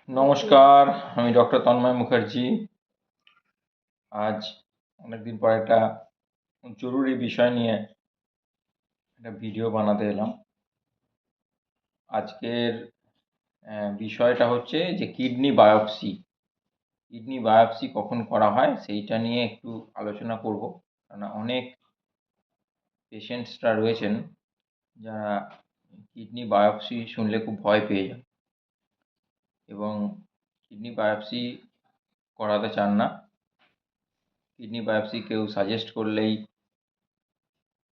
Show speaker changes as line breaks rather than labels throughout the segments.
নমস্কার, আমি ডক্টর তন্ময় মুখার্জি। আজ অনেকদিন পর একটা জরুরি বিষয় নিয়ে একটা ভিডিও বানাতে এলাম। আজকের বিষয়টা হচ্ছে যে কিডনি বায়োপসি। কিডনি বায়োপসি কখন করা হয় সেইটা নিয়ে একটু আলোচনা করব। কারণ অনেক পেশেন্টসরা রয়েছেন যারা কিডনি বায়োপসি শুনলে খুব ভয় পেয়ে যান এবং কিডনি বায়োপসি করাতে চান না। কিডনি বায়োপসি কেউ সাজেস্ট করলেই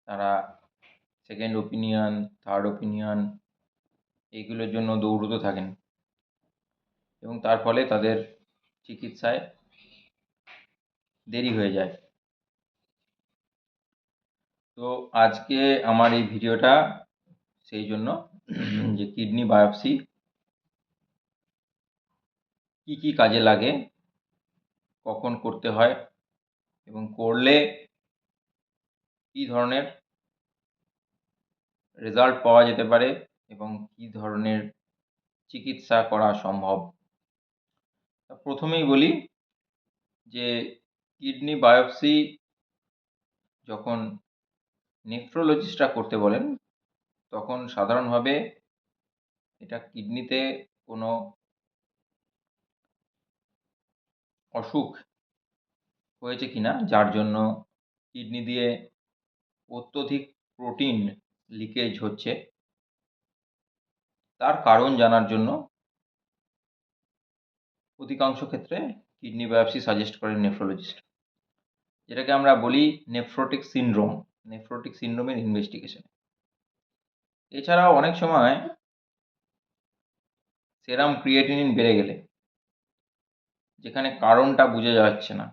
তারা সেকেন্ড ওপিনিয়ন, থার্ড ওপিনিয়ন এইগুলোর জন্য দৌড়তে থাকেন এবং তার ফলে তাদের চিকিৎসায় দেরি হয়ে যায়। তো আজকে আমার এই ভিডিওটা সেই জন্য যে কিডনি বায়োপসি কি কি কাজে লাগে, কখন করতে হয় এবং করলে কি ধরনের রেজাল্ট পাওয়া যেতে পারে এবং কি ধরনের চিকিৎসা করা সম্ভব। প্রথমেই বলি যে কিডনি বায়োপসি যখন নেফ্রোলজিস্টরা করতে বলেন তখন সাধারণভাবে এটা কিডনিতে কোনো অসুখ হয়েছে কিনা, যার জন্য কিডনি দিয়ে অত্যধিক প্রোটিন লিকেজ হচ্ছে, তার কারণ জানার জন্য অধিকাংশ ক্ষেত্রে কিডনি বায়োপসি সাজেস্ট করেন নেফ্রোলজিস্ট, যেটাকে আমরা বলি নেফ্রোটিক সিনড্রোমের ইনভেস্টিগেশন। এছাড়াও অনেক সময় সেরাম ক্রিয়েটিনিন বেড়ে গেলে, যেখানে কারণটা বোঝা যাচ্ছে না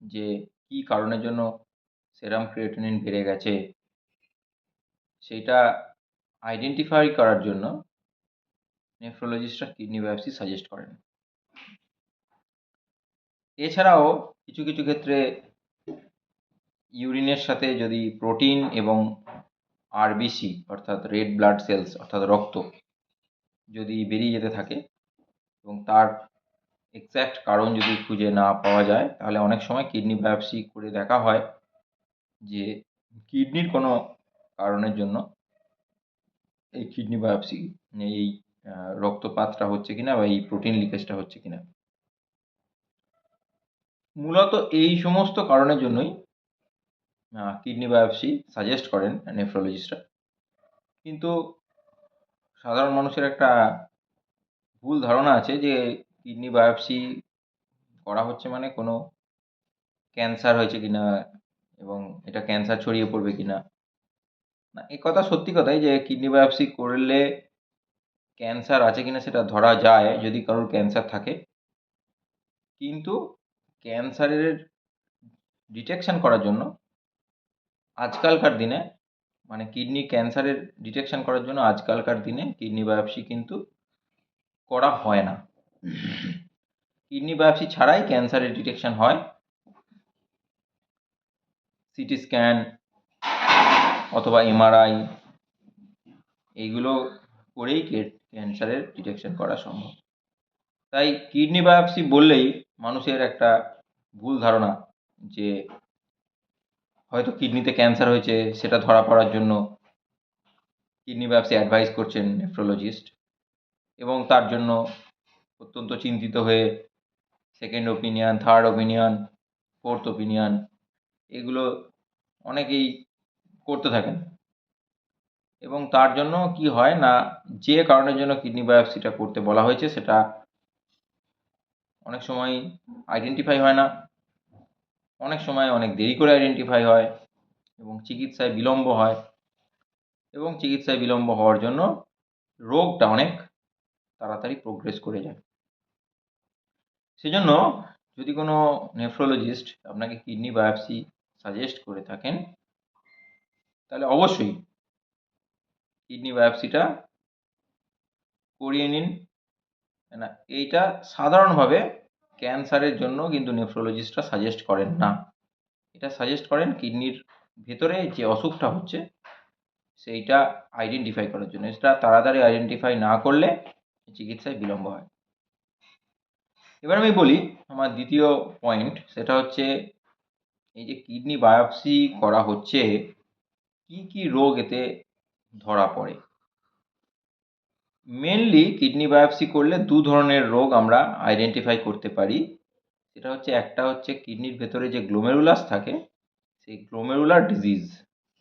যে কি কারণের জন্য সেরাম ক্রিয়েটিনিন বেড়ে গেছে, সেইটা আইডেন্টিফাই করার জন্য নেফ্রোলজিস্টরা কিডনি বায়োপসি সাজেস্ট করেন। এছাড়াও কিছু কিছু ক্ষেত্রে ইউরিনের সাথে যদি প্রোটিন এবং আরবিসি অর্থাৎ রেড ব্লাড সেলস অর্থাৎ রক্ত যদি বেরিয়ে যেতে থাকে এবং তার এক্স্যাক্ট কারণ যদি খুঁজে না পাওয়া যায়, তাহলে অনেক সময় কিডনি বায়োপসি করে দেখা হয় যে কিডনির কোনো কারণের জন্য এই কিডনি বায়োপসি এই রক্তপাতটা হচ্ছে কিনা বা এই প্রোটিন লিকেজটা হচ্ছে কিনা। মূলত এই সমস্ত কারণের জন্যই কিডনি বায়োপসি সাজেস্ট করেন নেফ্রোলজিস্টরা। কিন্তু সাধারণ মানুষের একটা ভুল ধারণা আছে যে কিডনি বায়োপসি করা হচ্ছে মানে কোনো ক্যান্সার হয়েছে কিনা এবং এটা ক্যান্সার ছড়িয়ে পড়বে কিনা। না, এ কথা সত্যি কথাই যে কিডনি বায়োপসি করলে ক্যান্সার আছে কিনা সেটা ধরা যায় যদি কারোর ক্যান্সার থাকে, কিন্তু ক্যান্সারের ডিটেকশন করার জন্য আজকালকার দিনে মানে কিডনি ক্যান্সারের ডিটেকশন করার জন্য আজকালকার দিনে কিডনি বায়োপসি কিন্তু করা হয় না। কিডনি বায়োপসি ছাড়াই ক্যান্সারের ডিটেকশন হয় সিটি স্ক্যান অথবা এমআরআই, এইগুলো করেই ক্যান্সারের ডিটেকশন করা সম্ভব। তাই কিডনি বায়োপসি বললেই মানুষের একটা ভুল ধারণা যে হয়তো কিডনিতে ক্যান্সার হয়েছে, সেটা ধরা পড়ার জন্য কিডনি বায়োপসি অ্যাডভাইস করছেন নেফ্রোলজিস্ট এবং তার জন্য অত্যন্ত চিন্তিত হয়ে second opinion, third opinion, fourth opinion এগুলো অনেকেই করতে থাকেন এবং তার জন্য কি হয় না, যে কারণের জন্য কিডনি বায়োপসিটা করতে বলা হয়েছে সেটা অনেক সময় আইডেন্টিফাই হয় না, অনেক সময় অনেক দেরি করে আইডেন্টিফাই হয় এবং চিকিৎসায় বিলম্ব হয় এবং চিকিৎসায় বিলম্ব হওয়ার জন্য রোগটা অনেক তাড়াতাড়ি প্রোগ্রেস করে যায়। সেজন্য যদি কোনো নেফ্রোলজিস্ট আপনাকে কিডনি বায়োপসি সাজেস্ট করে থাকেন, তাহলে অবশ্যই কিডনি বায়োপসিটা করিয়ে নিন। না, এইটা সাধারণভাবে ক্যান্সারের জন্য কিন্তু নেফ্রোলজিস্টরা সাজেস্ট করেন না। এটা সাজেস্ট করেন কিডনির ভেতরে যে অসুখটা হচ্ছে সেইটা আইডেন্টিফাই করার জন্য। এটা তাড়াতাড়ি আইডেন্টিফাই না করলে চিকিৎসায় বিলম্ব হয়। এবার আমি বলি আমার দ্বিতীয় পয়েন্ট, সেটা হচ্ছে এই যে কিডনি বায়োপসি করা হচ্ছে, কি কি রোগ এতে ধরা পড়ে। মেনলি কিডনি বায়োপসি করলে দু ধরনের রোগ আমরা আইডেন্টিফাই করতে পারি। সেটা হচ্ছে, একটা হচ্ছে কিডনির ভেতরে যে গ্লোমেরুলাস থাকে, সেই গ্লোমেরুলার ডিজিজ,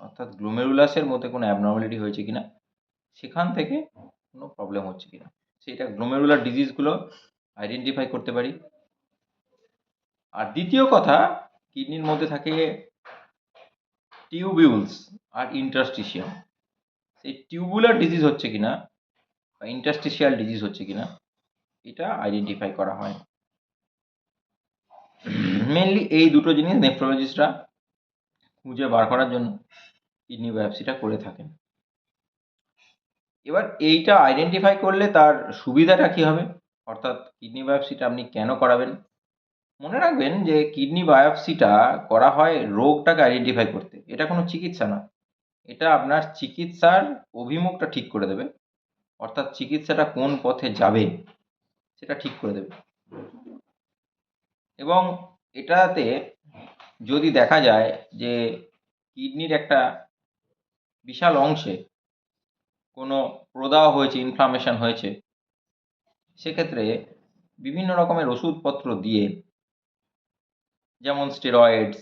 অর্থাৎ গ্লোমেরুলাসের মধ্যে কোনো অ্যাবনর্মালিটি হয়েছে কিনা, সেখান থেকে কোনো প্রবলেম হচ্ছে কিনা, সেটা গ্লোমেরুলার ডিজিজগুলো আইডেন্টিফাই করতে পারি। আর দ্বিতীয় কথা, কিডনির মধ্যে থাকে টিউবিউলস আর ইন্টারস্টিশিয়াম, সেই টিউবুলার ডিজিজ হচ্ছে কিনা বা ইন্টারস্টিশিয়াল ডিজিজ হচ্ছে কিনা, এটা আইডেন্টিফাই করা হয়। মেনলি এই দুটো জিনিস নেফ্রোলজিস্টরা খুঁজে বার করার জন্য কিডনি বায়োপসিটা করে থাকেন। এবার এইটা আইডেন্টিফাই করলে তার সুবিধাটা কি হবে, অর্থাৎ কিডনি বায়োপসিটা আপনি কেন করাবেন। মনে রাখবেন যে কিডনি বায়োপসিটা করা হয় রোগটাকে আইডেন্টিফাই করতে, এটা কোনো চিকিৎসা না। এটা আপনার চিকিৎসার অভিমুখটা ঠিক করে দেবে, অর্থাৎ চিকিৎসাটা কোন পথে যাবে সেটা ঠিক করে দেবে। এবং এটাতে যদি দেখা যায় যে কিডনির একটা বিশাল অংশে কোনো প্রদাহ হয়েছে, ইনফ্লামেশন হয়েছে, সেক্ষেত্রে বিভিন্ন রকমের ওষুধপত্র দিয়ে, যেমন স্টেরয়েডস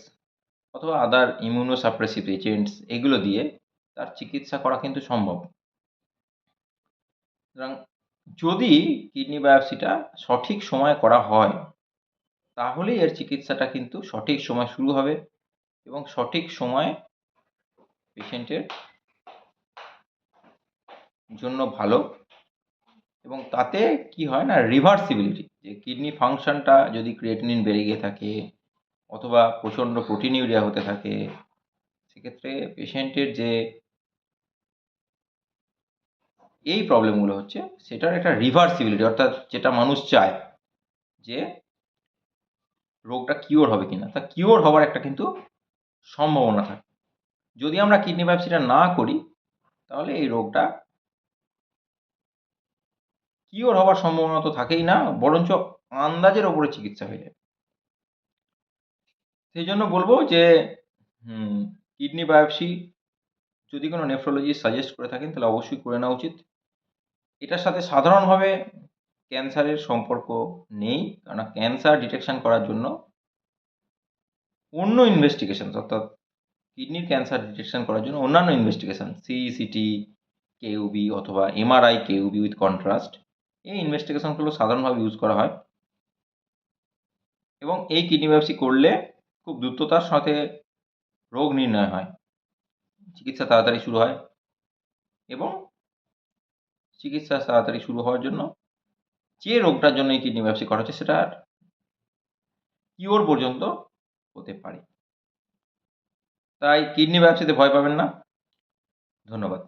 অথবা আদার ইমিউনোসাপ্রেসিভ এজেন্টস, এগুলো দিয়ে তার চিকিৎসা করা কিন্তু সম্ভব। সুতরাং যদি কিডনি বায়োপসিটা সঠিক সময়ে করা হয়, তাহলেই এর চিকিৎসাটা কিন্তু সঠিক সময় শুরু হবে এবং সঠিক সময়ে পেশেন্টের জন্য ভালো। এবং তাতে কি হয় না, রিভার্সিবিলিটি, যে কিডনি ফাংশনটা যদি ক্রিয়েটিনিন বেড়ে গিয়ে থাকে অথবা প্রচণ্ড প্রোটিনিউরিয়া হতে থাকে, সেক্ষেত্রে পেশেন্টের যে এই প্রবলেমগুলো হচ্ছে, সেটার একটা রিভার্সিবিলিটি, অর্থাৎ যেটা মানুষ চায় যে রোগটা কিওর হবে কিনা, তা কিওর হওয়ার একটা কিন্তু সম্ভাবনা থাকে। যদি আমরা কিডনি বায়োপসিটা না করি, তাহলে এই রোগটা কিওর হওয়ার সম্ভাবনা তো থাকেই না, বরঞ্চ আন্দাজের ওপরে চিকিৎসা হয়ে যায়। সেই জন্য বলবো যে কিডনি বায়োপসি যদি কোনো নেফ্রোলজিস্ট সাজেস্ট করে থাকেন, তাহলে অবশ্যই করে নেওয়া উচিত। এটার সাথে সাধারণভাবে ক্যান্সারের সম্পর্ক নেই, কারণ ক্যান্সার ডিটেকশন করার জন্য অন্য ইনভেস্টিগেশন, অর্থাৎ কিডনির ক্যান্সার ডিটেকশন করার জন্য অন্যান্য ইনভেস্টিগেশন, সিইসিটি, কেউবি অথবা এমআরআই কেউবি উইথ কন্ট্রাস্ট, এই ইনভেস্টিগেশনগুলো সাধারণভাবে ইউজ করা হয়। এবং এই কিডনি বায়োপসি করলে খুব দ্রুততার সাথে রোগ নির্ণয় হয়, চিকিৎসা তাড়াতাড়ি শুরু হয়, এবং চিকিৎসা তাড়াতাড়ি শুরু হওয়ার জন্য যে রোগটার জন্য এই কিডনি বায়োপসি করা হচ্ছে, সেটা কিওর পর্যন্ত হতে পারে। তাই কিডনি বায়োপসিতে ভয় পাবেন না। ধন্যবাদ।